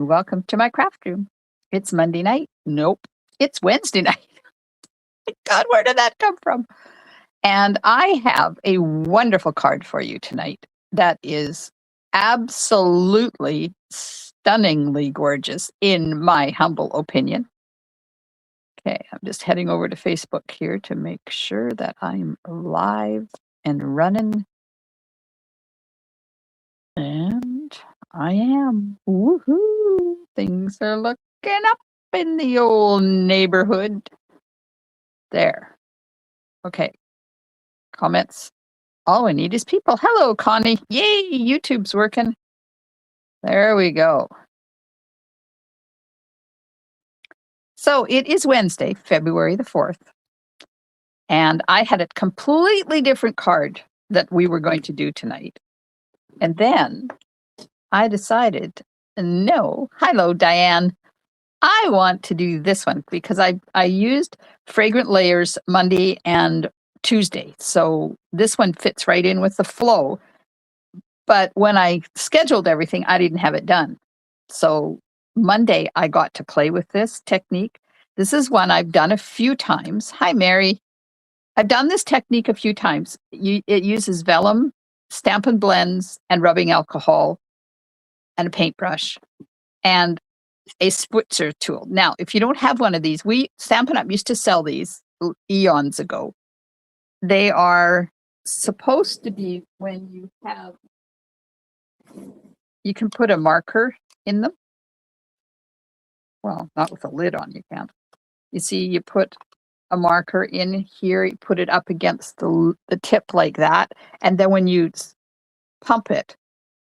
Welcome to my craft room. It's Monday night. Nope, it's Wednesday night. God, where did that come from? And I have a wonderful card for you tonight that is absolutely stunningly gorgeous, in my humble opinion. Okay, I'm just heading over to Facebook here to make sure that I'm live and running. And I am. Woohoo! Things are looking up in the old neighborhood. There. Okay. Comments. All I need is people. Hello, Connie. Yay, YouTube's working. There we go. So it is Wednesday, February the 4th. And I had a completely different card that we were going to do tonight. And then I decided, no, hello, Diane. I want to do this one because I used Fragrant Layers Monday and Tuesday. So this one fits right in with the flow. But when I scheduled everything, I didn't have it done. So Monday, I got to play with this technique. This is one I've done a few times. Hi, Mary. I've done this technique a few times. It uses vellum, Stampin' blends, and rubbing alcohol, and a paintbrush, and a spritzer tool. Now, if you don't have one of these, Stampin' Up used to sell these eons ago. They are supposed to be when you can put a marker in them. Well, not with a lid on, you can't. You see, you put a marker in here, you put it up against the tip like that, and then when you pump it,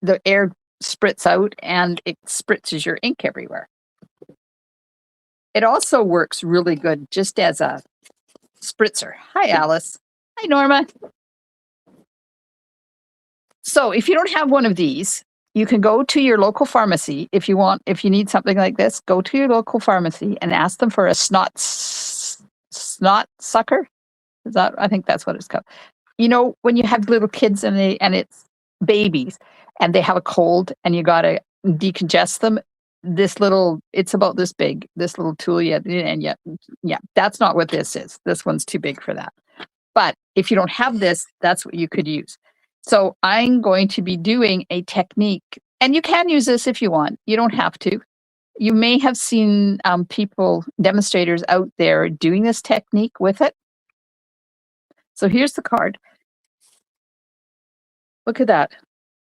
the air spritz out and it spritzes your ink everywhere. It also works really good just as a spritzer. Hi, Alice. Hi, Norma. So if you don't have one of these, you can go to your local pharmacy if you need something like this. Go to your local pharmacy and ask them for a snot sucker. I think that's what it's called. You know, when you have little kids and it's babies and they have a cold and you got to decongest them, it's about this big, this little tool, yeah, that's not what this is. This one's too big for that. But if you don't have this, that's what you could use. So I'm going to be doing a technique, and you can use this if you want. You don't have to. You may have seen demonstrators out there doing this technique with it. So here's the card. Look at that.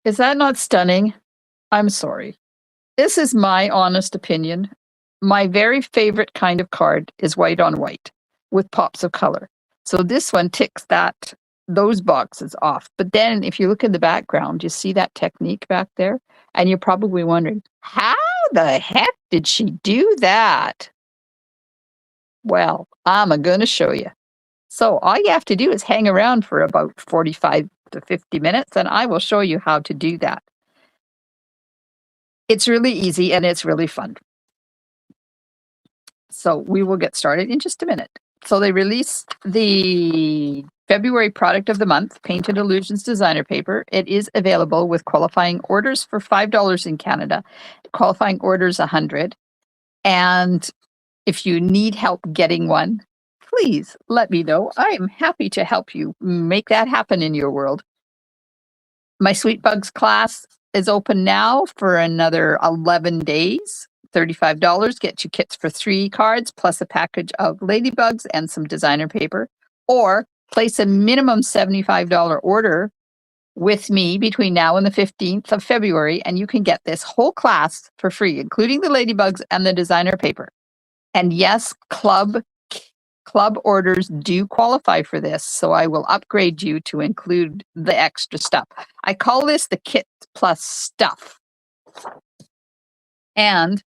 Is that not stunning? I'm sorry. This is my honest opinion. My very favorite kind of card is white on white with pops of color. So this one ticks those boxes off. But then if you look in the background, you see that technique back there, and you're probably wondering, how the heck did she do that? Well, I'm going to show you. So all you have to do is hang around for about 45 to 50 minutes, and I will show you how to do that. It's really easy and it's really fun. So we will get started in just a minute. So they released the February product of the month, Painted Illusions designer paper. It is available with qualifying orders for $5 in Canada, qualifying orders $100. And if you need help getting one, please let me know. I'm happy to help you make that happen in your world. My Sweet Bugs class is open now for another 11 days. $35 gets you kits for 3 cards plus a package of ladybugs and some designer paper, or place a minimum $75 order with me between now and the 15th of February, and you can get this whole class for free, including the ladybugs and the designer paper. And yes, club orders do qualify for this, so I will upgrade you to include the extra stuff. I call this the kit plus stuff. And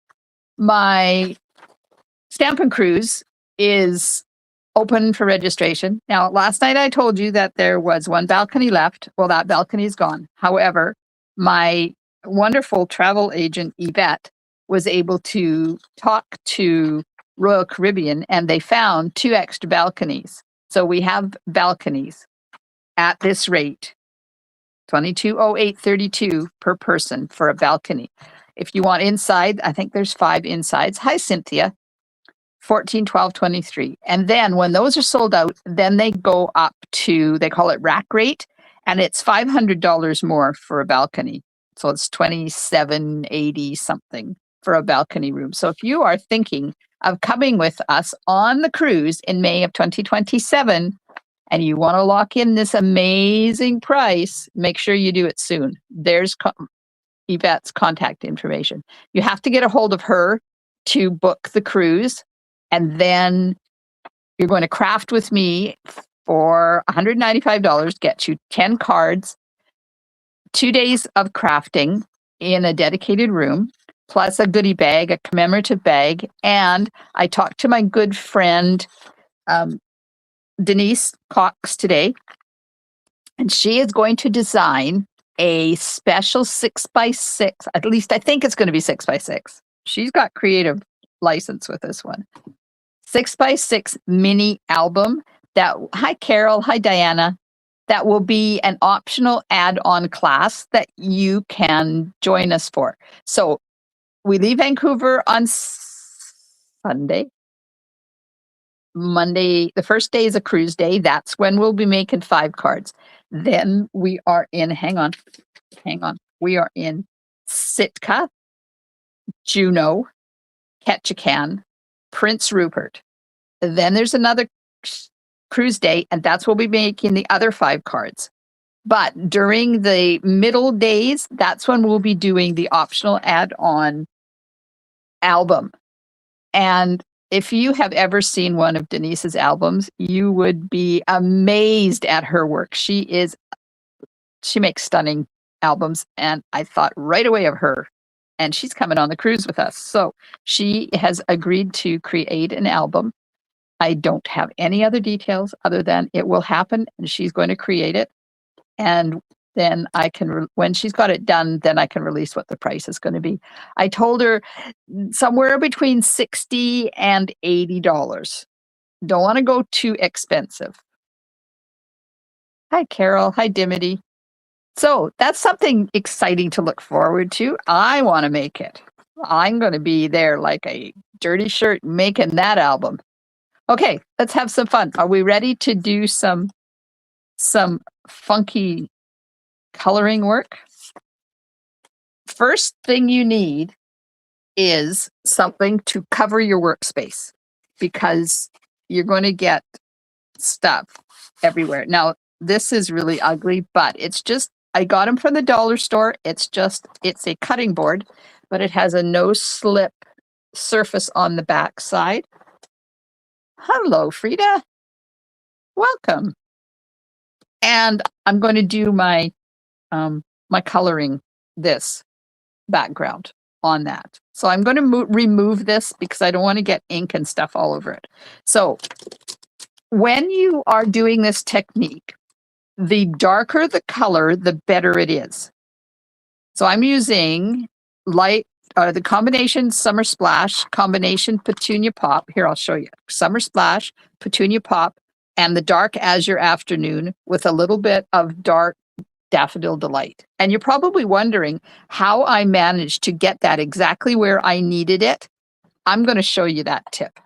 my Stampin' Cruise is open for registration. Now, last night I told you that there was one balcony left. Well, that balcony is gone. However, my wonderful travel agent, Yvette, was able to talk to Royal Caribbean, and they found 2 extra balconies. So we have balconies at this rate, $22.0832 per person for a balcony. If you want inside, I think there's 5 insides. Hi, Cynthia. 14, 12, 23. And then when those are sold out, then they go up to, they call it rack rate, and it's $500 more for a balcony. So it's $27.80 something for a balcony room. So if you are thinking of coming with us on the cruise in May of 2027 and you want to lock in this amazing price, make sure you do it soon. There's Yvette's contact information. You have to get a hold of her to book the cruise, and then you're going to craft with me for $195, gets you 10 cards, 2 days of crafting in a dedicated room, plus a goodie bag, a commemorative bag. And I talked to my good friend, Denise Cox today, and she is going to design a special 6x6. At least I think it's going to be 6x6. She's got creative license with this one. 6x6 mini album that, hi Carol, hi Diana, that will be an optional add-on class that you can join us for. So we leave Vancouver on Sunday. Monday, the first day is a cruise day. That's when we'll be making 5 cards. Then we are in, hang on. We are in Sitka, Juneau, Ketchikan, Prince Rupert. Then there's another cruise day, and that's when we'll be making the other 5 cards. But during the middle days, that's when we'll be doing the optional add-on album. And if you have ever seen one of Denise's albums, you would be amazed at her work. She makes stunning albums, and I thought right away of her. And she's coming on the cruise with us. So she has agreed to create an album. I don't have any other details other than it will happen, and she's going to create it. And then I can, when she's got it done, then I can release what the price is going to be. I told her somewhere between $60 and $80. Don't want to go too expensive. Hi, Carol. Hi, Dimity. So that's something exciting to look forward to. I want to make it. I'm going to be there like a dirty shirt making that album. Okay, let's have some fun. Are we ready to do some funky coloring work? First thing you need is something to cover your workspace, because you're going to get stuff everywhere. Now, this is really ugly, but it's just, I got them from the dollar store. It's a cutting board, but it has a no slip surface on the back side. Hello, Frida. Welcome. And I'm going to do my my coloring this background on that. So I'm going to remove this because I don't want to get ink and stuff all over it. So when you are doing this technique, the darker the color, the better it is. So I'm using the combination Summer Splash, combination Petunia Pop. Here, I'll show you. Summer Splash, Petunia Pop, and the Dark Azure Afternoon with a little bit of dark Daffodil Delight. And you're probably wondering how I managed to get that exactly where I needed it. I'm going to show you that tip.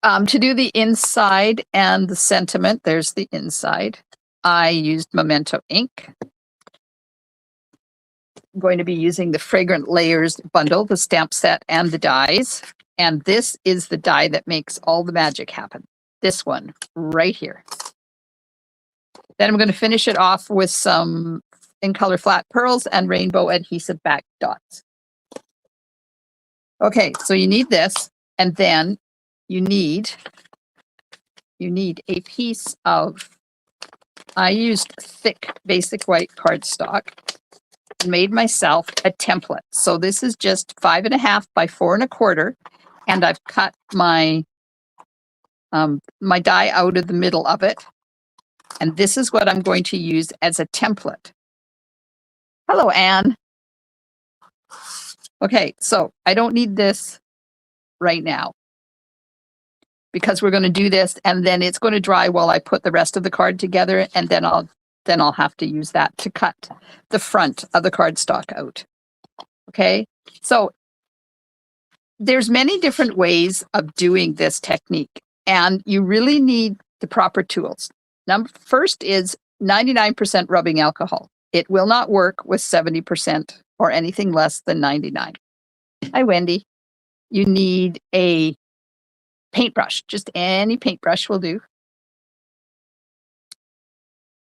To do the inside and the sentiment, there's the inside. I used Memento ink. I'm going to be using the Fragrant Layers bundle, the stamp set, and the dies. And this is the die that makes all the magic happen. This one right here. Then I'm going to finish it off with some in color flat pearls and rainbow adhesive back dots. Okay, so you need this, and then you need a piece of, I used thick basic white cardstock, made myself a template. So this is just 5.5 by 4 1/4, and I've cut my my die out of the middle of it. And this is what I'm going to use as a template. Hello, Anne. Okay, so I don't need this right now because we're going to do this, and then it's going to dry while I put the rest of the card together, and then I'll then I'll have to use that to cut the front of the cardstock out. Okay, so there's many different ways of doing this technique, and you really need the proper tools. First is 99% rubbing alcohol. It will not work with 70% or anything less than 99. Hi, Wendy. You need a paintbrush. Just any paintbrush will do.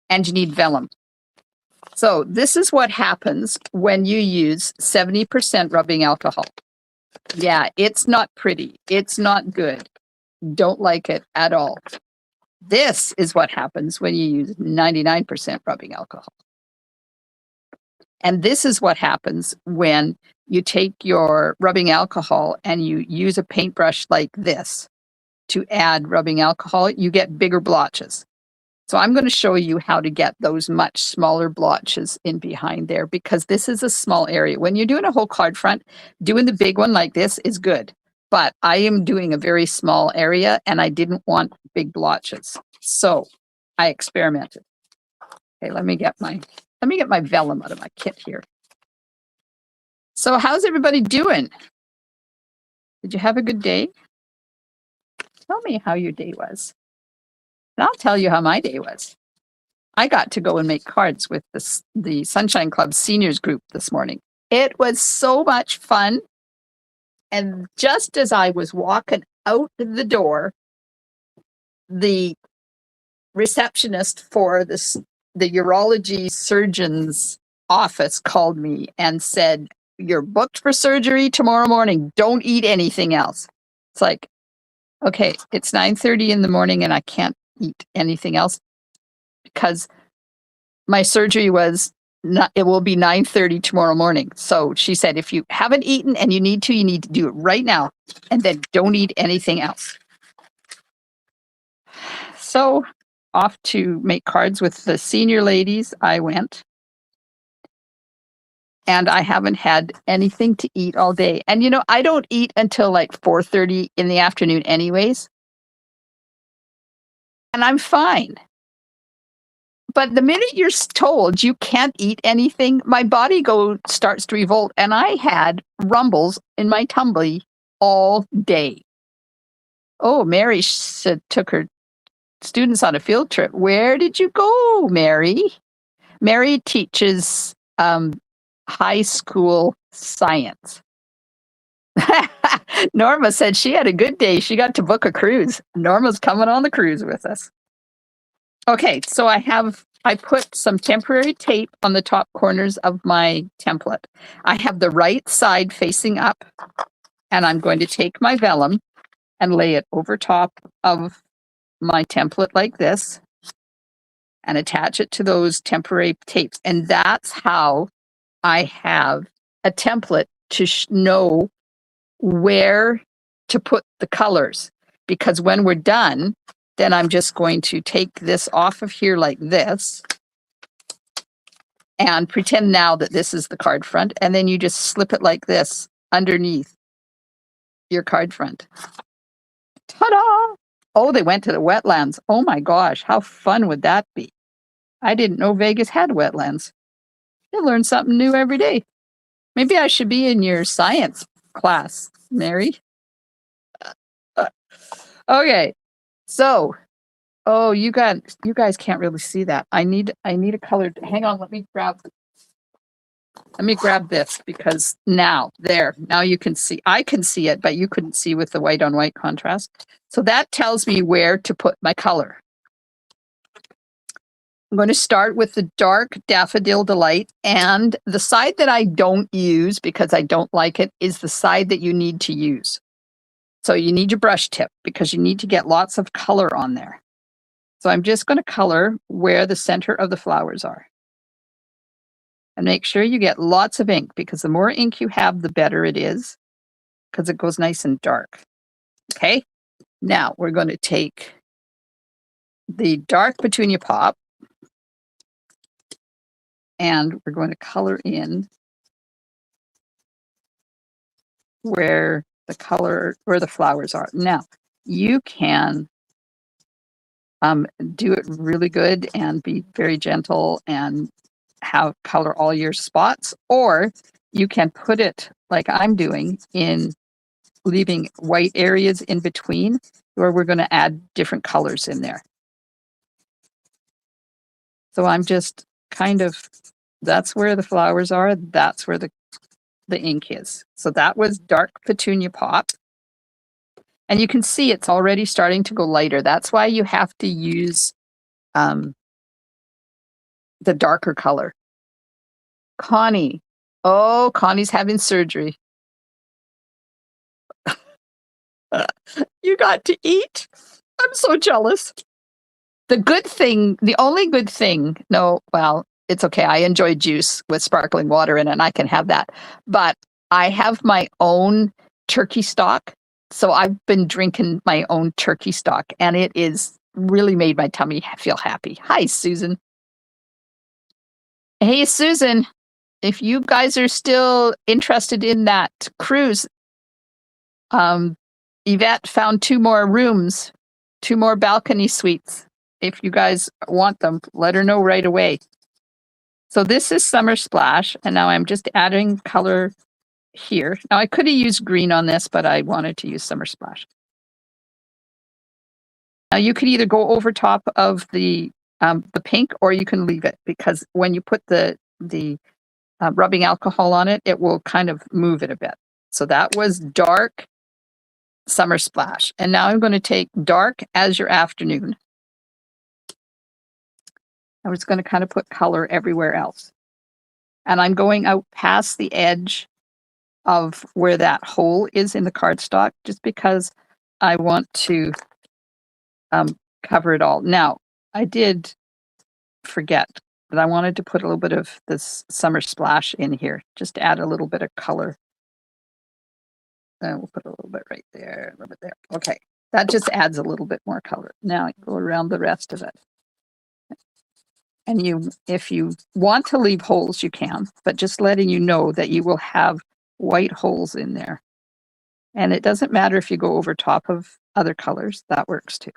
And you need vellum. So this is what happens when you use 70% rubbing alcohol. Yeah, it's not pretty. It's not good. Don't like it at all. This is what happens when you use 99% rubbing alcohol. And this is what happens when you take your rubbing alcohol and you use a paintbrush like this to add rubbing alcohol. You get bigger blotches. So I'm going to show you how to get those much smaller blotches in behind there, because this is a small area. When you're doing a whole card front, doing the big one like this is good. But I am doing a very small area and I didn't want big blotches. So I experimented. Okay, let me get my vellum out of my kit here. So how's everybody doing? Did you have a good day? Tell me how your day was. And I'll tell you how my day was. I got to go and make cards with the Sunshine Club seniors group this morning. It was so much fun. And just as I was walking out the door, the receptionist for the urology surgeon's office called me and said, "You're booked for surgery tomorrow morning. Don't eat anything else." It's like, okay, it's 9:30 in the morning and I can't eat anything else because my surgery was not, it will be 9:30 tomorrow morning. So she said, if you haven't eaten and you need to do it right now, and then don't eat anything else. So off to make cards with the senior ladies I went. And I haven't had anything to eat all day. And you know, I don't eat until like 4:30 in the afternoon anyways. And I'm fine. But the minute you're told you can't eat anything, my body starts to revolt. And I had rumbles in my tummy all day. Oh, Mary took her students on a field trip. Where did you go, Mary? Mary teaches high school science. Norma said she had a good day. She got to book a cruise. Norma's coming on the cruise with us. Okay, so I put some temporary tape on the top corners of my template. I have the right side facing up, and I'm going to take my vellum and lay it over top of my template like this and attach it to those temporary tapes. And that's how I have a template to know where to put the colors, because when we're done, then I'm just going to take this off of here like this and pretend now that this is the card front, and then you just slip it like this underneath your card front. Ta-da! Oh, they went to the wetlands. Oh my gosh, how fun would that be? I didn't know Vegas had wetlands. You learn something new every day. Maybe I should be in your science class, Mary. Okay, so, oh, you guys can't really see that. I need a color. Hang on, let me grab this, because now you can see. I can see it, but you couldn't see with the white on white contrast. So that tells me where to put my color. I'm going to start with the dark Daffodil Delight, and the side that I don't use because I don't like it is the side that you need to use. So you need your brush tip because you need to get lots of color on there. So I'm just going to color where the center of the flowers are. And make sure you get lots of ink, because the more ink you have, the better it is, because it goes nice and dark. Okay, now we're going to take the dark Petunia Pop and we're going to color in where the flowers are. Now, you can Do it really good and be very gentle and have color all your spots, or you can put it like I'm doing in leaving white areas in between where we're going to add different colors in there. So I'm just kind of, that's where the flowers are. That's where the ink is. So that was dark petunia pop. And you can see it's already starting to go lighter. That's why you have to use the darker color. Connie. Oh, Connie's having surgery. You got to eat? I'm so jealous. The good thing, the only good thing, no, well, it's okay. I enjoy juice with sparkling water in it, and I can have that. But I have my own turkey stock. So I've been drinking my own turkey stock, and it is really made my tummy feel happy. Hi, Susan. Hey, Susan, if you guys are still interested in that cruise, Yvette found 2 more rooms, 2 more balcony suites. If you guys want them, let her know right away. So this is Summer Splash, and now I'm just adding color here. Now I could have used green on this, but I wanted to use Summer Splash. Now you could either go over top of the pink, or you can leave it, because when you put the rubbing alcohol on it, it will kind of move it a bit. So that was dark Summer Splash. And now I'm going to take dark Azure Afternoon. I was going to kind of put color everywhere else. And I'm going out past the edge of where that hole is in the cardstock, just because I want to cover it all. Now, I did forget that I wanted to put a little bit of this Summer Splash in here, just to add a little bit of color. And we'll put a little bit right there, a little bit there. Okay, that just adds a little bit more color. Now I go around the rest of it. And if you want to leave holes, you can, but just letting you know that you will have white holes in there. And it doesn't matter if you go over top of other colors, that works too.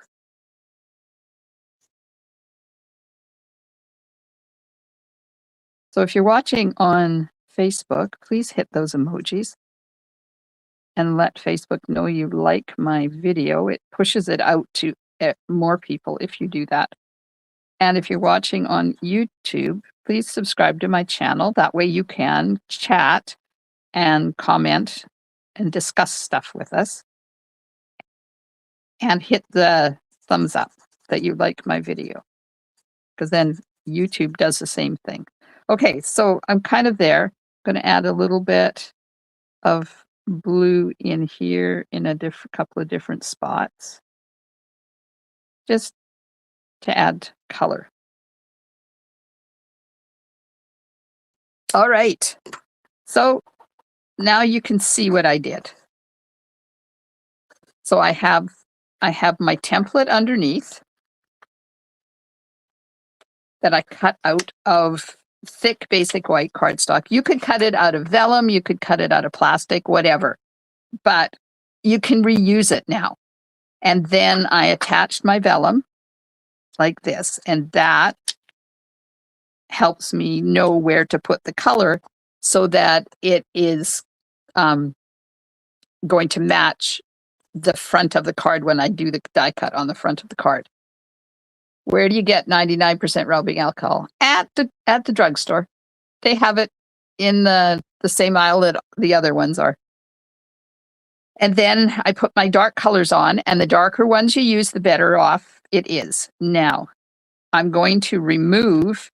So if you're watching on Facebook, please hit those emojis and let Facebook know you like my video. It pushes it out to more people if you do that. And if you're watching on YouTube, please subscribe to my channel. That way you can chat and comment and discuss stuff with us. And hit the thumbs up that you like my video, because then YouTube does the same thing. Okay, so I'm kind of there. I'm going to add a little bit of blue in here in a couple of different spots, just to add color. All right, so now you can see what I did. So I have my template underneath that I cut out of thick basic white cardstock. You could cut it out of vellum, you could cut it out of plastic, whatever, but you can reuse it now. And then I attached my vellum like this, and that helps me know where to put the color so that it is going to match the front of the card when I do the die cut on the front of the card. Where do you get 99% rubbing alcohol? At the drugstore. They have it in the same aisle that the other ones are. And then I put my dark colors on, and the darker ones you use, the better off it is. Now, I'm going to remove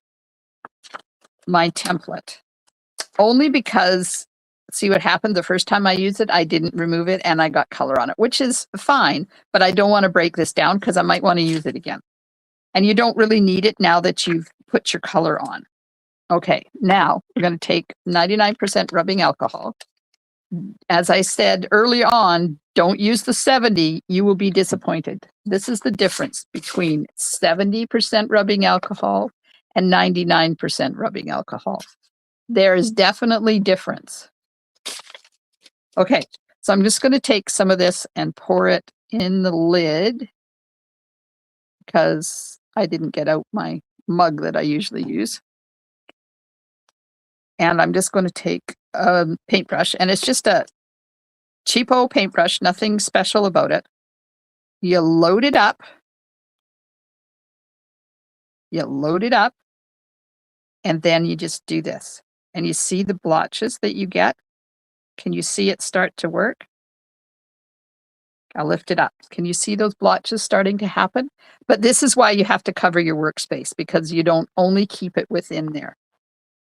my template, only because, see what happened the first time I used it, I didn't remove it and I got color on it, which is fine, but I don't want to break this down because I might want to use it again. And you don't really need it now that you've put your color on. Okay, now we're going to take 99% rubbing alcohol. As I said early on, don't use the 70, you will be disappointed. This is the difference between 70% rubbing alcohol and 99% rubbing alcohol. There is definitely difference. Okay, so I'm just going to take some of this and pour it in the lid. because I didn't get out my mug that I usually use. And I'm just going to take a paintbrush, and it's just a cheapo paintbrush, nothing special about it. You load it up. And then you just do this. And you see the blotches that you get? Can you see it start to work? I'll lift it up. Can you see those blotches starting to happen? But this is why you have to cover your workspace, because you don't only keep it within there.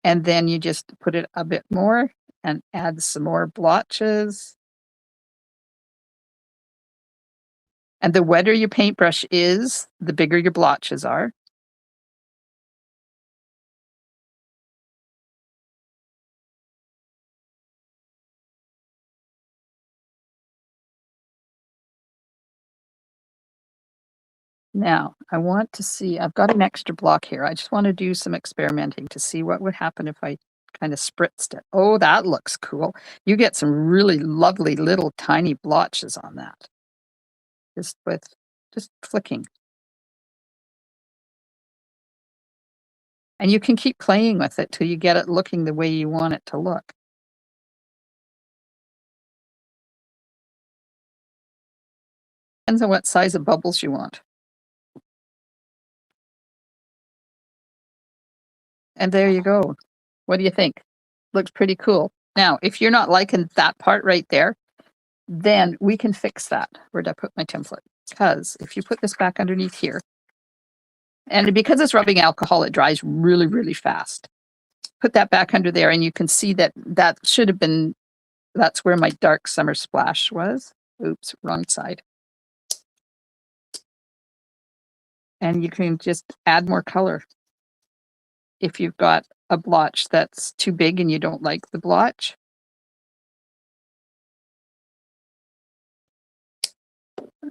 And then you just put it a bit more and add some more blotches. And the wetter your paintbrush is, the bigger your blotches are. Now, I want to see, I've got an extra block here. I just want to do some experimenting to see what would happen if I kind of spritzed it. Oh, that looks cool. You get some really lovely little tiny blotches on that. Just flicking. And you can keep playing with it till you get it looking the way you want it to look. Depends on what size of bubbles you want. And there you go. What do you think? Looks pretty cool. Now, if you're not liking that part right there, then we can fix that. Where'd I put my template? Because if you put this back underneath here, and because it's rubbing alcohol, it dries really, really fast. Put that back under there, and you can see that that should have been, that's where my dark summer splash was. Oops, wrong side. And you can just add more color. If you've got a blotch that's too big and you don't like the blotch.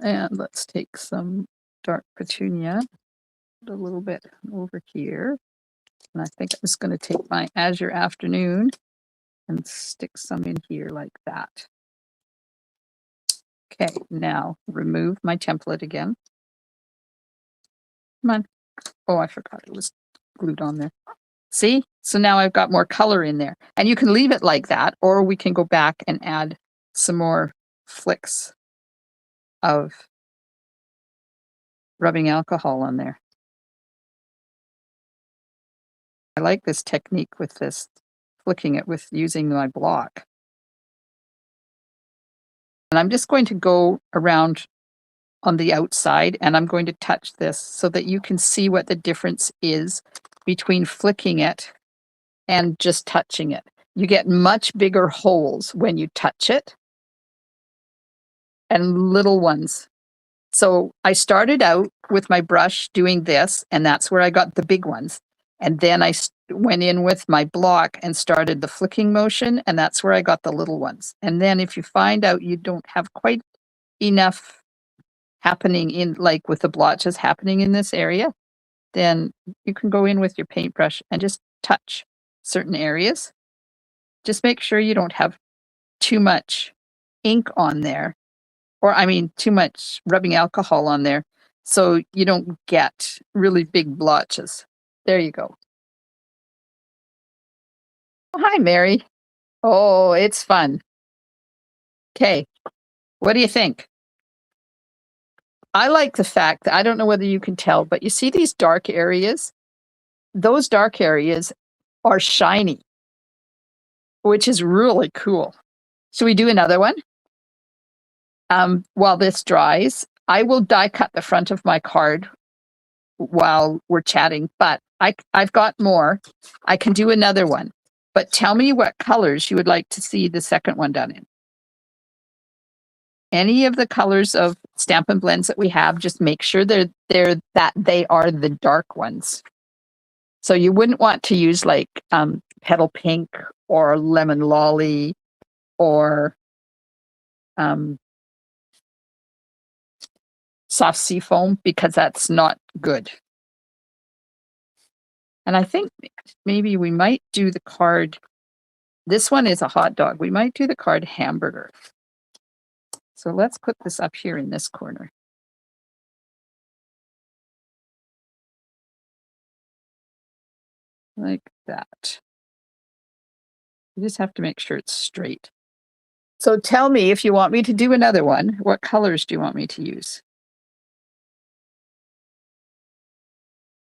And let's take some dark petunia, a little bit over here. And I think I'm just going to take my Azure Afternoon and stick some in here like that. Okay, now remove my template again. Come on. Oh, I forgot it was glued on there. See? So now I've got more color in there. And you can leave it like that, or we can go back and add some more flicks of rubbing alcohol on there. I like this technique with this, flicking it with using my block. And I'm just going to go around on the outside, and I'm going to touch this so that you can see what the difference is between flicking it and just touching it. You get much bigger holes when you touch it and little ones. So I started out with my brush doing this, and that's where I got the big ones. And then I went in with my block and started the flicking motion, and that's where I got the little ones. And then if you find out you don't have quite enough happening in, like with the blotches happening in this area, then you can go in with your paintbrush and just touch certain areas. Just make sure you don't have too much ink on there, or I mean, too much rubbing alcohol on there, so you don't get really big blotches. There you go. Oh, hi, Mary. Oh, it's fun. Okay, what do you think? I like the fact that, I don't know whether you can tell, but you see these dark areas? Those dark areas are shiny, which is really cool. Should we do another one? While this dries, I will die cut the front of my card while we're chatting, but I've got more. I can do another one, but tell me what colors you would like to see the second one done in. Any of the colors of Stampin' Blends that we have, just make sure they are the dark ones. So you wouldn't want to use like petal pink or lemon lolly or soft sea foam, because that's not good. And I think maybe we might do the card. This one is a hot dog. We might do the card hamburger. So let's put this up here in this corner. like that. You just have to make sure it's straight. So tell me if you want me to do another one, what colors do you want me to use?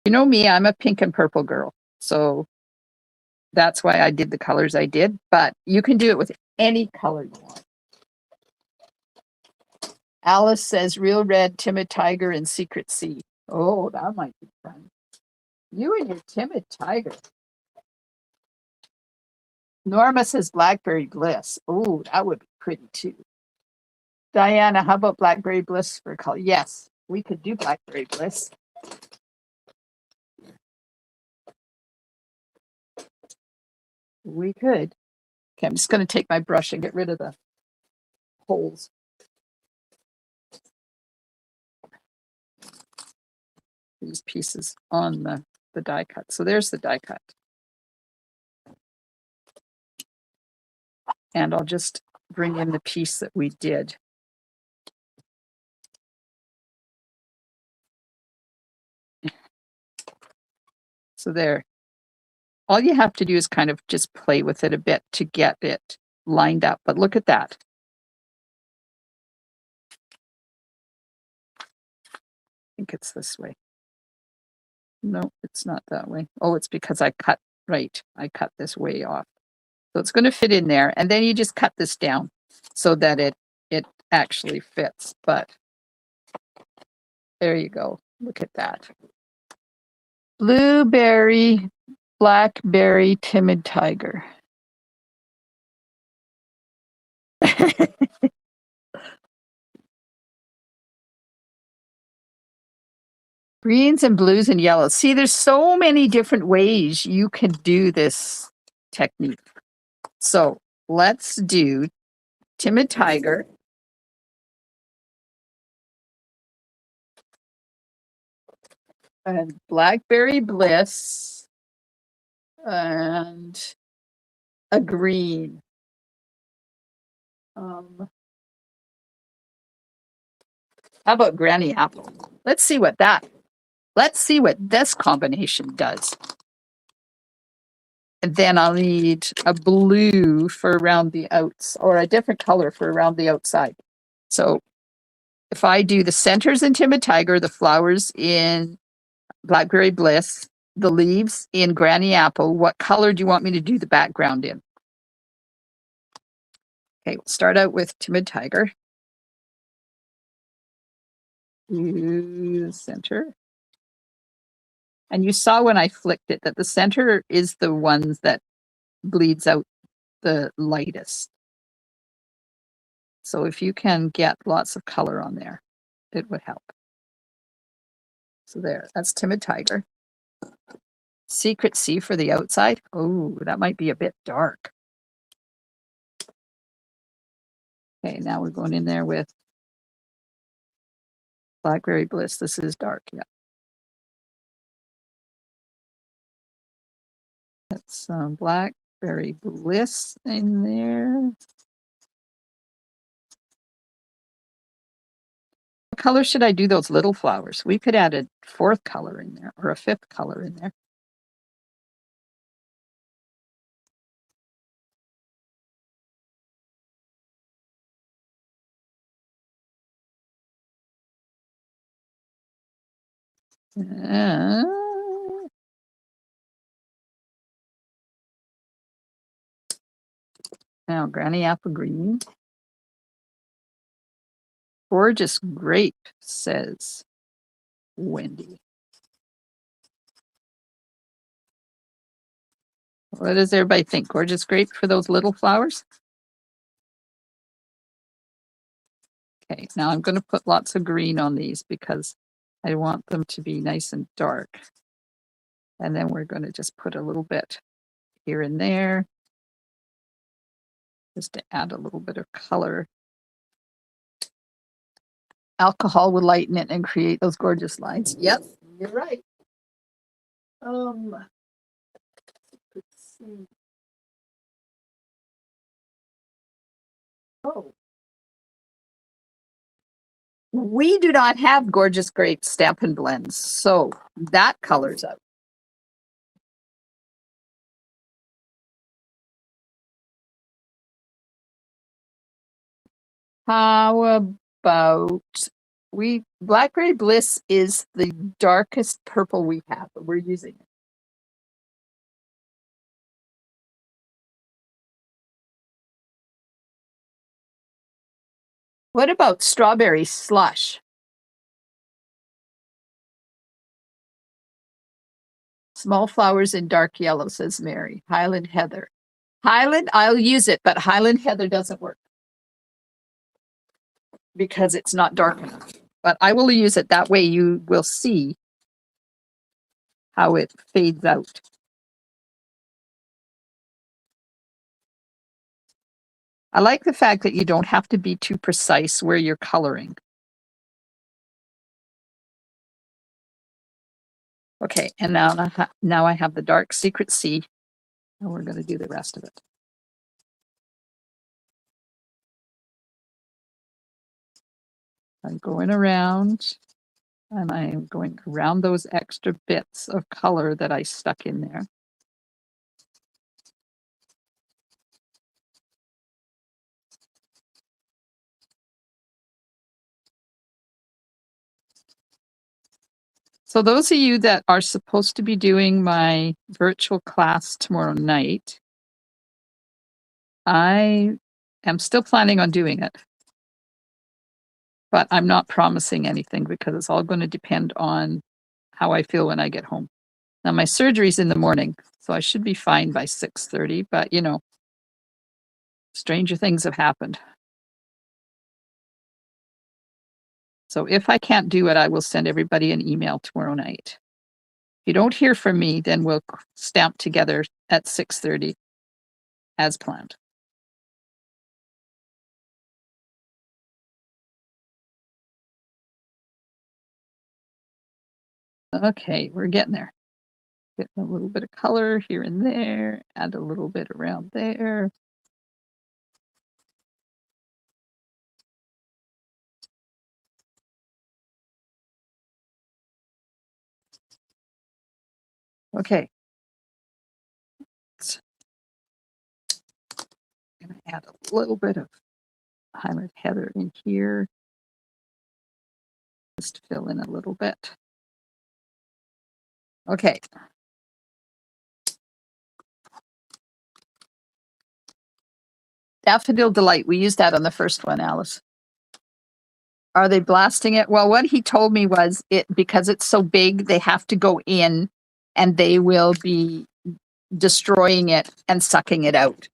You know me, I'm a pink and purple girl. So that's why I did the colors I did, but you can do it with any color you want. Alice says real red, timid tiger, and secret sea. Oh, that might be fun. You and your timid tiger. Norma says blackberry bliss. Oh, that would be pretty too. Diana, how about blackberry bliss for color? Yes, we could do blackberry bliss. We could. Okay, I'm just going to take my brush and get rid of the holes. These pieces on the die cut. So there's the die cut. And I'll just bring in the piece that we did. So there. All you have to do is kind of just play with it a bit to get it lined up. But look at that. I think it's this way. No, it's not that way. Oh, it's because I cut this way off. So it's going to fit in there. And then you just cut this down so that it actually fits. But there you go. Look at that. Blueberry, blackberry, timid tiger. Greens and blues and yellows. See, there's so many different ways you can do this technique. So let's do timid tiger. And blackberry bliss. And a green. How about granny apple? Let's see what this combination does. And then I'll need a blue for around the outs, or a different color for around the outside. So if I do the centers in timid tiger, the flowers in blackberry bliss, the leaves in granny apple, what color do you want me to do the background in? Okay, we'll start out with timid tiger. The center. And you saw when I flicked it that the center is the ones that bleeds out the lightest. So if you can get lots of color on there, it would help. So there, that's timid tiger. Secret sea for the outside. Oh, that might be a bit dark. Okay, now we're going in there with blackberry bliss. This is dark, yeah. That's some blackberry bliss in there. What color should I do those little flowers? We could add a fourth color in there or a fifth color in there. Now, granny apple green. Gorgeous grape, says Wendy. What does everybody think? Gorgeous grape for those little flowers? Okay, now I'm going to put lots of green on these because I want them to be nice and dark. And then we're going to just put a little bit here and there just to add a little bit of color. Alcohol would lighten it and create those gorgeous lines. Yep, you're right. Let's see. Oh. We do not have gorgeous grape Stampin' Blends, so that color's out. How about Blackberry Bliss is the darkest purple we have, but we're using it. What about Strawberry Slush? Small flowers in dark yellow, says Mary. Highland Heather. Highland, I'll use it, but Highland Heather doesn't work because it's not dark enough. But I will use it. That way you will see how it fades out. I like the fact that you don't have to be too precise where you're coloring. Okay, and now I have the dark Secret Sea, and we're going to do the rest of it. I'm going around, and I'm going around those extra bits of color that I stuck in there. So those of you that are supposed to be doing my virtual class tomorrow night, I am still planning on doing it, but I'm not promising anything because it's all going to depend on how I feel when I get home. Now my surgery's in the morning, so I should be fine by 6:30, but you know, stranger things have happened. So if I can't do it, I will send everybody an email tomorrow night. If you don't hear from me, then we'll stamp together at 6:30 as planned. Okay, we're getting there. Getting a little bit of color here and there, add a little bit around there. Okay. I'm gonna add a little bit of Highland Heather in here. Just to fill in a little bit. Okay. Daffodil Delight, we used that on the first one, Alice. Are they blasting it? Well, what he told me was because it's so big, they have to go in and they will be destroying it and sucking it out.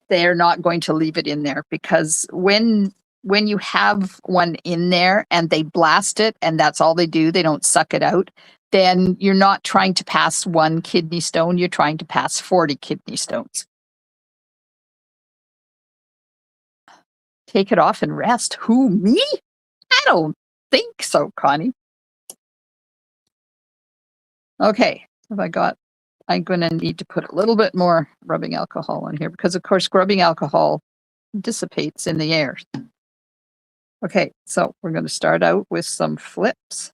They're not going to leave it in there because when you have one in there and they blast it and that's all they do, they don't suck it out, then you're not trying to pass one kidney stone, you're trying to pass 40 kidney stones. Take it off and rest. Who, me? I don't think so, Connie. Okay, I'm going to need to put a little bit more rubbing alcohol on here because, of course, rubbing alcohol dissipates in the air. Okay, so we're going to start out with some flips.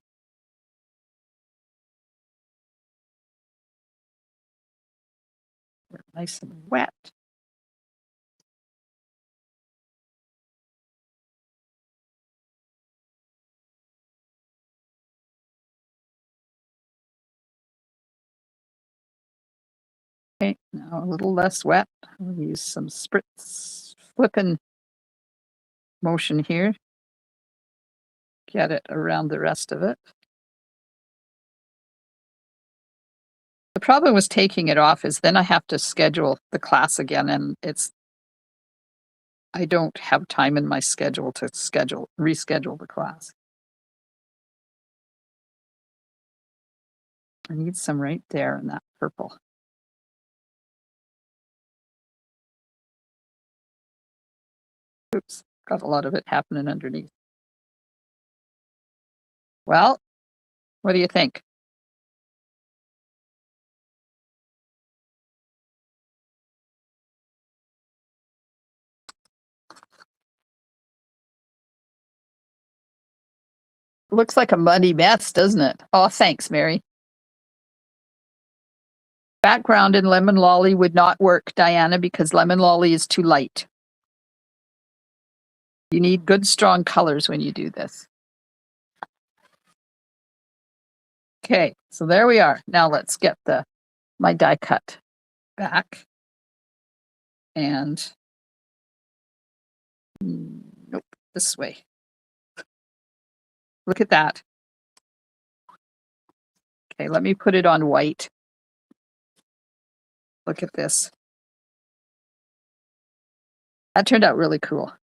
Nice and wet. Okay, now a little less wet. We'll use some spritz flipping motion here. Get it around the rest of it. The problem with taking it off is then I have to schedule the class again, and I don't have time in my schedule to reschedule the class. I need some right there in that purple. Oops, got a lot of it happening underneath. Well, what do you think? Looks like a muddy mess, doesn't it? Oh, thanks, Mary. Background in Lemon Lolly would not work, Diana, because Lemon Lolly is too light. You need good, strong colors when you do this. Okay, so there we are. Now let's get my die cut back. And nope, this way. Look at that. Okay, let me put it on white. Look at this. That turned out really cool.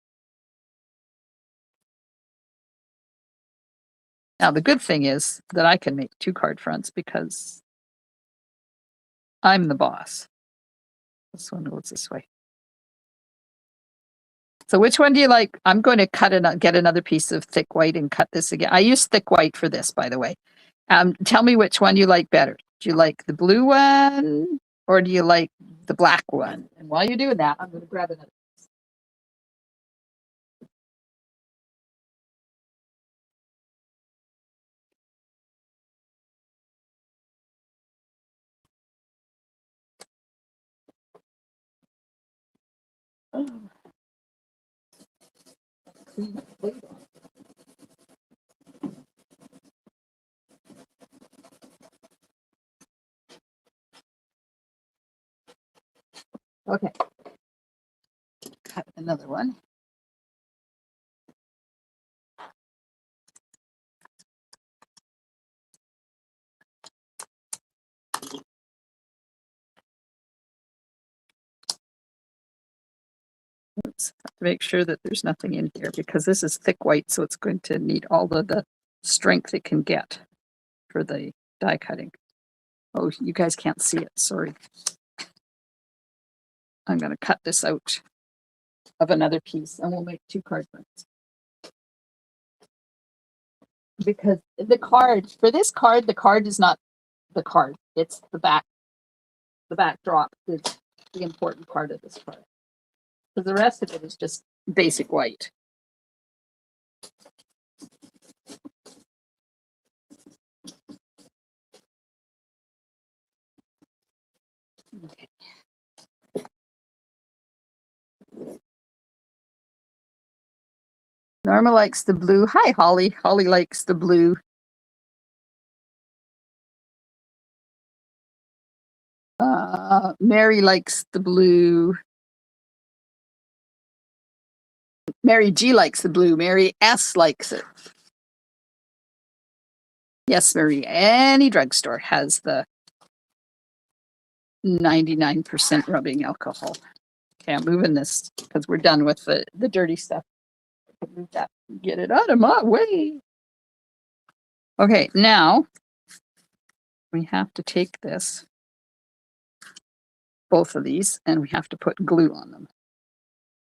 Now, the good thing is that I can make 2 card fronts because I'm the boss. This one goes this way. So which one do you like? I'm going to get another piece of thick white and cut this again. I use thick white for this, by the way. Tell me which one you like better. Do you like the blue one or do you like the black one? And while you're doing that, I'm going to grab another. Okay. Cut another one. Oops. Have to make sure that there's nothing in here because this is thick white, so it's going to need all the strength it can get for the die cutting. Oh, you guys can't see it. Sorry. I'm going to cut this out of another piece and we'll make 2 card fronts. Because the card, for this card, the card is not the card. It's the back. The backdrop is the important part of this card. So the rest of it is just basic white. Okay. Norma likes the blue. Hi, Holly. Holly likes the blue. Mary likes the blue. Mary G likes the blue. Mary S likes it. Yes, Marie. Any drugstore has the 99% rubbing alcohol. Okay, I'm moving this because we're done with the dirty stuff. Move that. Get it out of my way. Okay, now we have to take this, both of these, and we have to put glue on them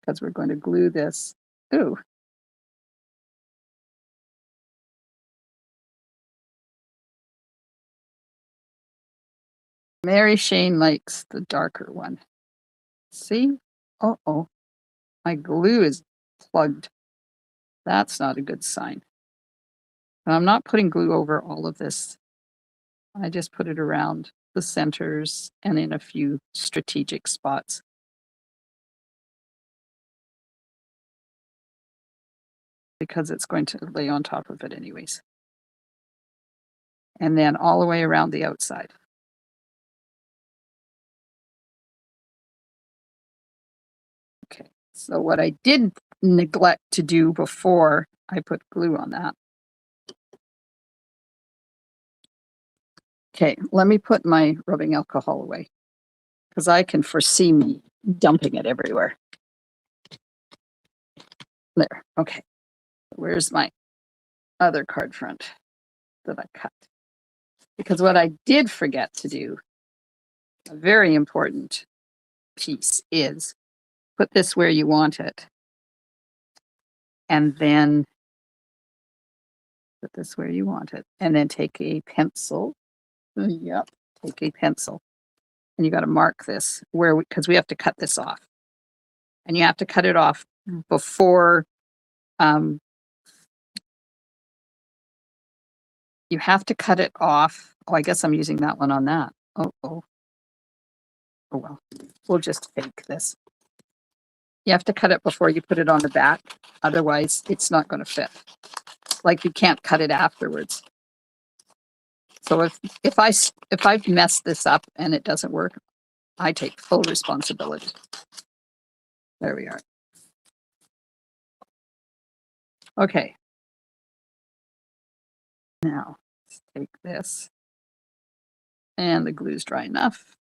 because we're going to glue this. Ooh. Mary Shane likes the darker one. See? Uh-oh. My glue is plugged. That's not a good sign. And I'm not putting glue over all of this. I just put it around the centers and in a few strategic spots. Because it's going to lay on top of it anyways. And then all the way around the outside. Okay, so what I did neglect to do before I put glue on that. Okay, let me put my rubbing alcohol away because I can foresee me dumping it everywhere. There, okay. Where's my other card front that I cut? Because what I did forget to do, a very important piece, is put this where you want it. And then put this where you want it. And then take a pencil. Yep, take a pencil. And you got to mark this because we have to cut this off. And you have to cut it off before you have to cut it off. Oh, I guess I'm using that one on that. Oh well. We'll just fake this. You have to cut it before you put it on the back. Otherwise, it's not going to fit. Like you can't cut it afterwards. So if I've messed this up and it doesn't work, I take full responsibility. There we are. Okay. Now let's take this, and the glue's dry enough.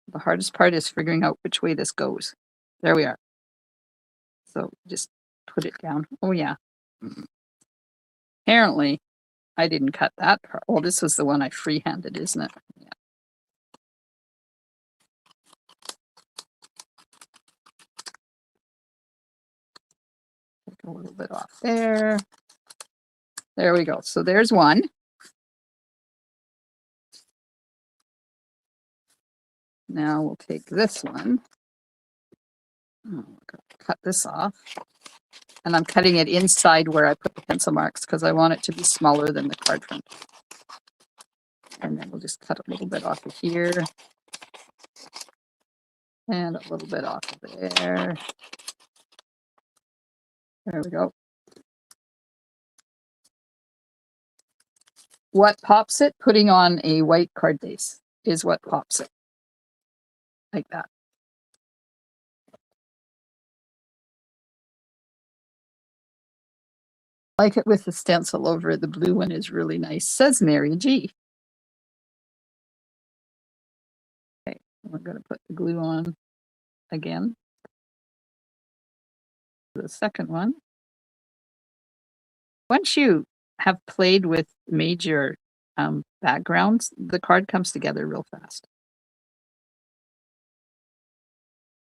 The hardest part is figuring out which way this goes. There we are. So just put it down. Oh yeah. Apparently I didn't cut that part. Oh, this was the one I freehanded, isn't it? Yeah. Take a little bit off there. There we go. So there's one. Now we'll take this one. Oh, cut this off. And I'm cutting it inside where I put the pencil marks because I want it to be smaller than the card front. And then we'll just cut a little bit off of here. And a little bit off of there. There we go. What pops it? Putting on a white card base is what pops it. Like that. Like it with the stencil over it. The blue one is really nice, says Mary G. Okay, we're going to put the glue on again. The second one. Once you have played with major backgrounds, the card comes together real fast.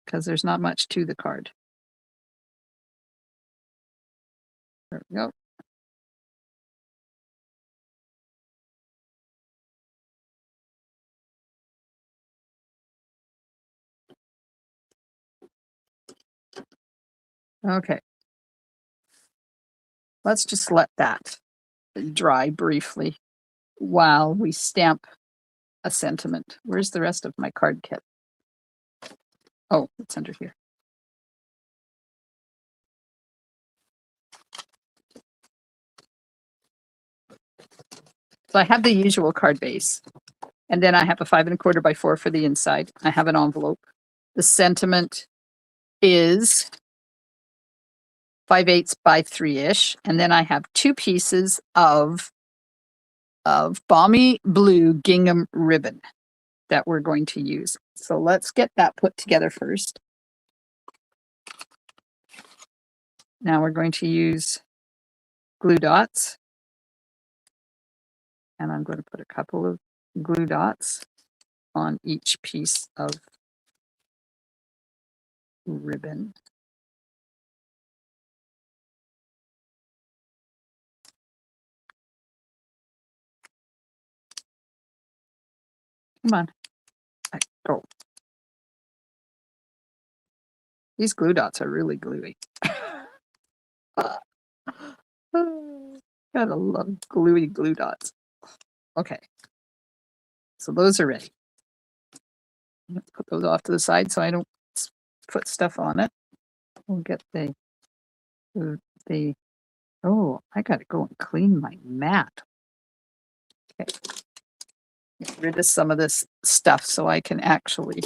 Because there's not much to the card. There we go. Okay. Let's just let that dry briefly while we stamp a sentiment. Where's the rest of my card kit? Oh, it's under here. So I have the usual card base, and then I have a 5 1/4 by 4 for the inside. I have an envelope. The sentiment is 5/8 by 3-ish, and then I have 2 pieces of balmy blue gingham ribbon that we're going to use. So let's get that put together first. Now we're going to use glue dots, and I'm going to put a couple of glue dots on each piece of ribbon. Come on. Go. These glue dots are really gluey. Gotta love gluey glue dots. Okay. So those are ready. Put those off to the side so I don't put stuff on it. We'll get the oh, I gotta go and clean my mat. Okay. Get rid of some of this stuff so I can actually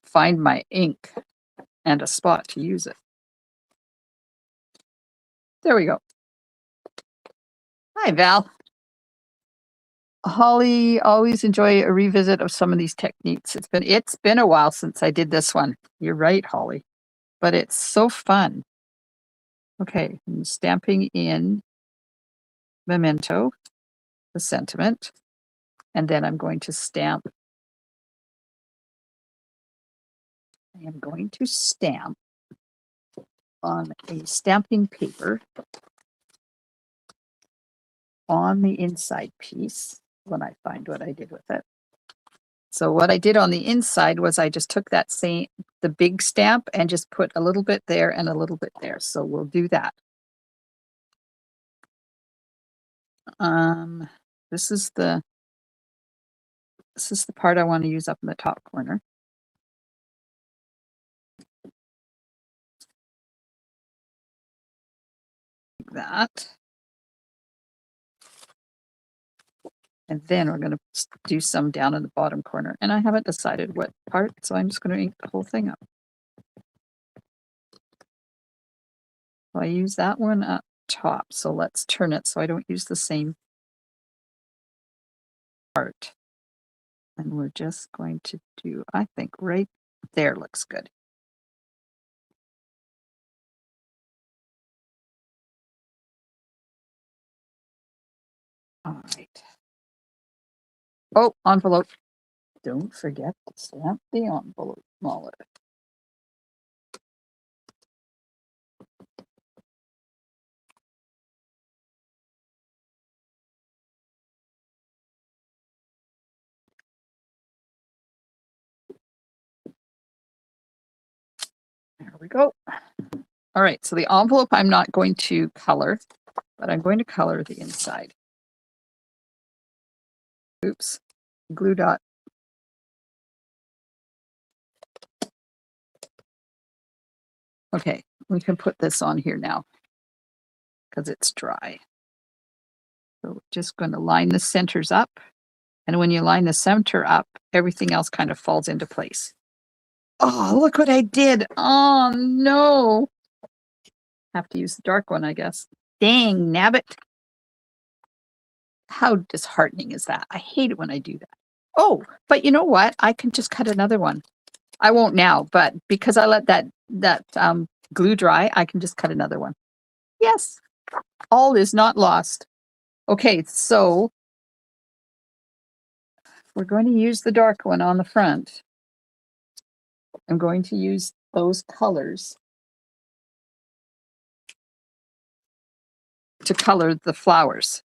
find my ink and a spot to use it. There we go. Hi, Val. Holly, always enjoy a revisit of some of these techniques. It's been a while since I did this one. You're right, Holly, but it's so fun. Okay, I'm stamping in memento, the sentiment, and then I'm going to stamp. I am going to stamp on a stamping paper on the inside piece when I find what I did with it. So what I did on the inside was I just took the big stamp and just put a little bit there and a little bit there. So we'll do that. This is the part I want to use up in the top corner. that. And then we're going to do some down in the bottom corner. And I haven't decided what part, so I'm just going to ink the whole thing up. So I use that one up top. So let's turn it so I don't use the same part. And we're just going to do, I think right there looks good. All right. Oh, envelope. Don't forget to stamp the envelope, Molly. There we go. All right, so the envelope I'm not going to color, but I'm going to color the inside. Oops, glue dot. Okay, we can put this on here now because it's dry. So we're just going to line the centers up. And when you line the center up, everything else kind of falls into place. Oh, look what I did. Oh, no. Have to use the dark one, I guess. Dang, nabbit. How disheartening is that? I hate it when I do that. Oh, but you know what? I can just cut another one. I won't now, but because I let that glue dry, I can just cut another one. Yes, all is not lost. Okay, so we're going to use the dark one on the front. I'm going to use those colors to color the flowers.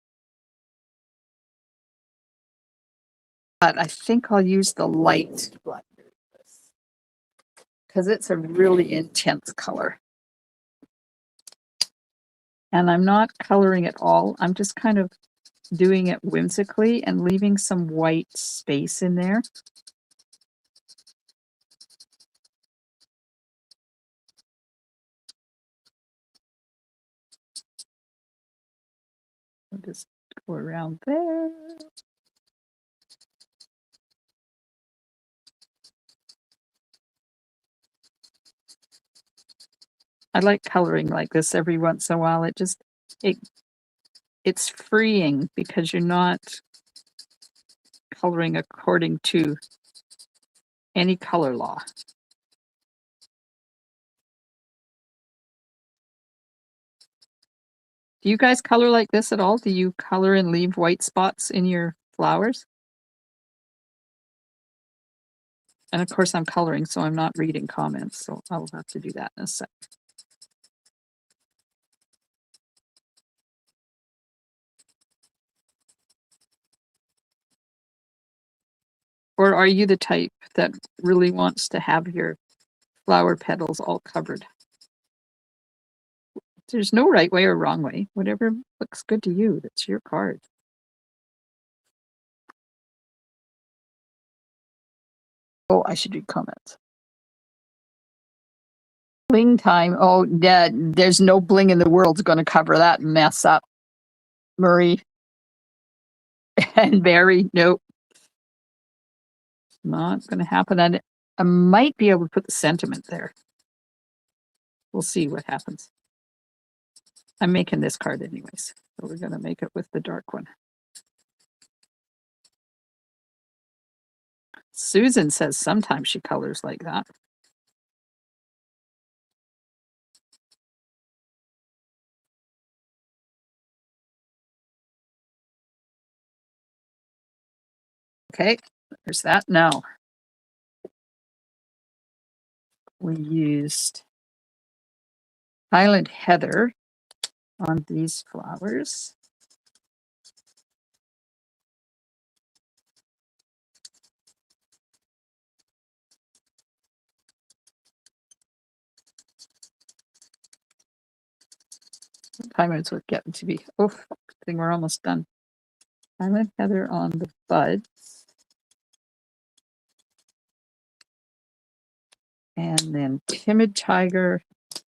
But I think I'll use the light black because it's a really intense color. And I'm not coloring it all. I'm just kind of doing it whimsically and leaving some white space in there. I'll just go around there. I like coloring like this every once in a while. It's freeing because you're not coloring according to any color law. Do you guys color like this at all? Do you color and leave white spots in your flowers? And of course I'm coloring, so I'm not reading comments, so I'll have to do that in a sec. Or are you the type that really wants to have your flower petals all covered? There's no right way or wrong way. Whatever looks good to you, that's your card. Oh, I should read comments. Bling time. Oh, there's no bling in the world's going to cover that mess up. Murray and Barry, nope. Not going to happen. And I might be able to put the sentiment there. We'll see what happens. I'm making this card anyways. So we're going to make it with the dark one. Susan says sometimes she colors like that. Okay, there's that. Now we used Highland Heather on these flowers. What time is it getting to be? Oh, I think we're almost done. Highland Heather on the buds. And then Timid Tiger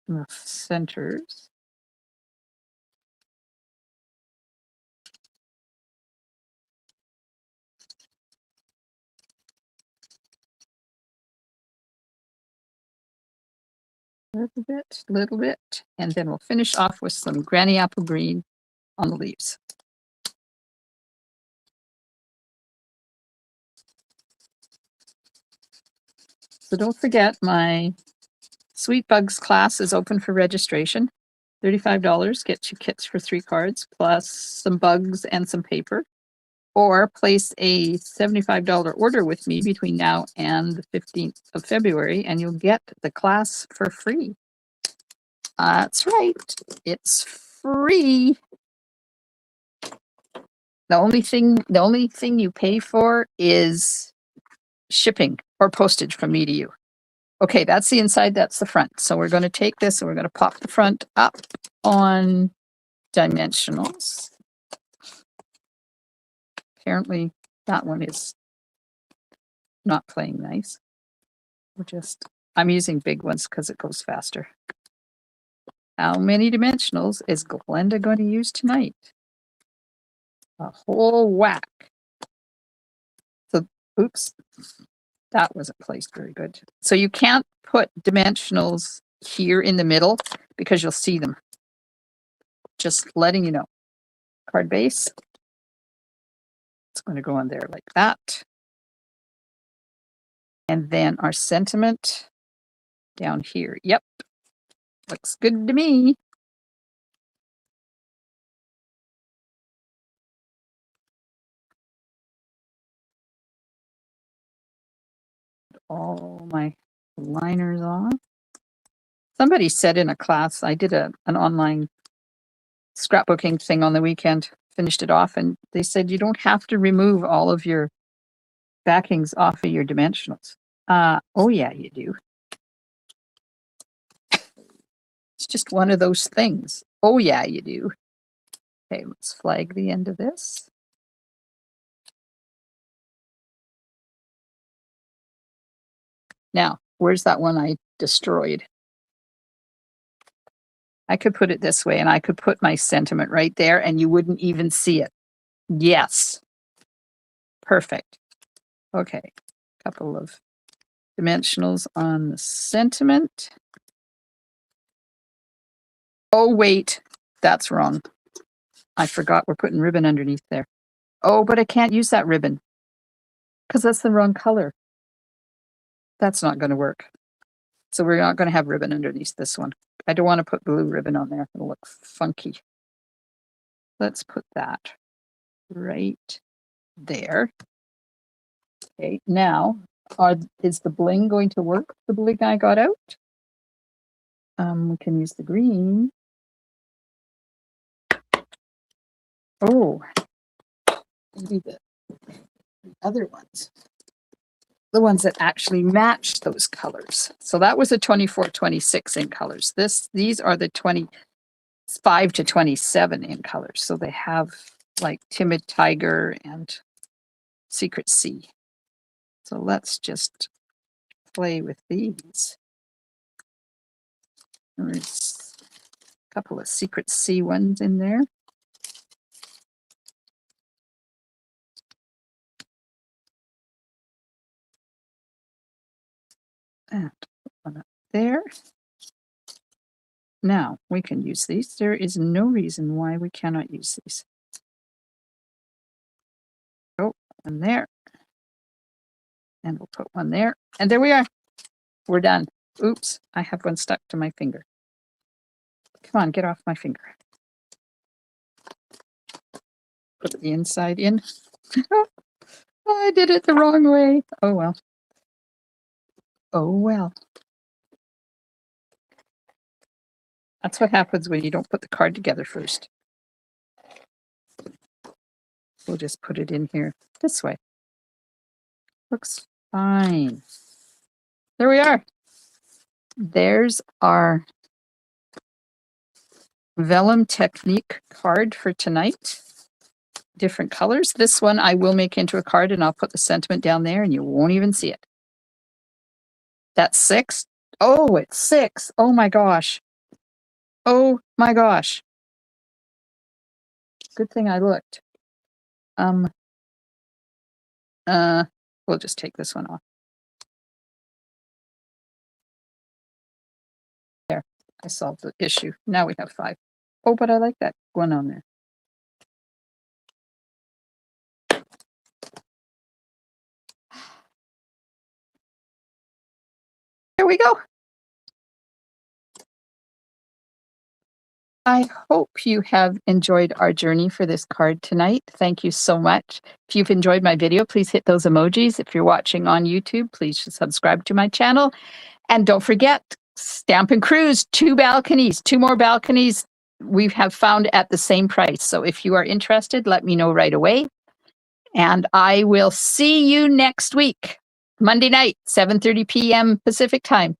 in the centers. little bit, and then we'll finish off with some granny apple green on the leaves. So don't forget, my Sweet Bugs class is open for registration. $35 gets you kits for 3 cards, plus some bugs and some paper. Or place a $75 order with me between now and the 15th of February, and you'll get the class for free. That's right. It's free. The only thing you pay for is shipping or postage from me to you. Okay, that's the inside, that's the front. So we're going to take this and we're going to pop the front up on dimensionals. Apparently that one is not playing nice. I'm using big ones because it goes faster. How many dimensionals is Glenda going to use tonight? A whole whack. So, oops, that wasn't placed very good. So you can't put dimensionals here in the middle because you'll see them. Just letting you know. Card base. It's going to go on there like that. And then our sentiment down here. Yep. Looks good to me. All my liners on. Somebody said in a class, I did an online scrapbooking thing on the weekend, finished it off, and they said you don't have to remove all of your backings off of your dimensionals. Oh yeah, you do. It's just one of those things. Oh yeah, you do. Okay, let's flag the end of this. Now, where's that one I destroyed? I could put it this way, and I could put my sentiment right there, and you wouldn't even see it. Yes. Perfect. Okay, couple of dimensionals on the sentiment. Oh, wait, that's wrong. I forgot we're putting ribbon underneath there. Oh, but I can't use that ribbon because that's the wrong color. That's not going to work. So we're not going to have ribbon underneath this one. I don't want to put blue ribbon on there. It'll look funky. Let's put that right there. Okay, now is the bling going to work? The bling I got out? We can use the green. Oh, maybe the other ones. The ones that actually match those colors. So that was a 24-26 in colors. These are the 25 to 27 in colors. So they have like Timid Tiger and Secret Sea. So let's just play with these. There's a couple of Secret Sea ones in there. And one up there. Now we can use these. There is no reason why we cannot use these. Oh, one there. And we'll put one there. And there we are. We're done. Oops, I have one stuck to my finger. Come on, get off my finger. Put the inside in. Oh, I did it the wrong way. Oh well. Oh well. That's what happens when you don't put the card together first. We'll just put it in here this way. Looks fine. There we are. There's our Vellum Technique card for tonight. Different colors. This one I will make into a card and I'll put the sentiment down there and you won't even see it. That's 6. Oh, it's 6. Oh my gosh. Oh my gosh. Good thing I looked. We'll just take this one off. I solved the issue. Now we have 5. Oh, but I like that one on there. There we go. I hope you have enjoyed our journey for this card tonight. Thank you so much. If you've enjoyed my video, please hit those emojis. If you're watching on YouTube, please subscribe to my channel. And don't forget, Stampin' Cruise, 2 balconies, 2 more balconies we have found at the same price. So if you are interested, let me know right away. And I will see you next week, Monday night, 7:30 p.m. Pacific time.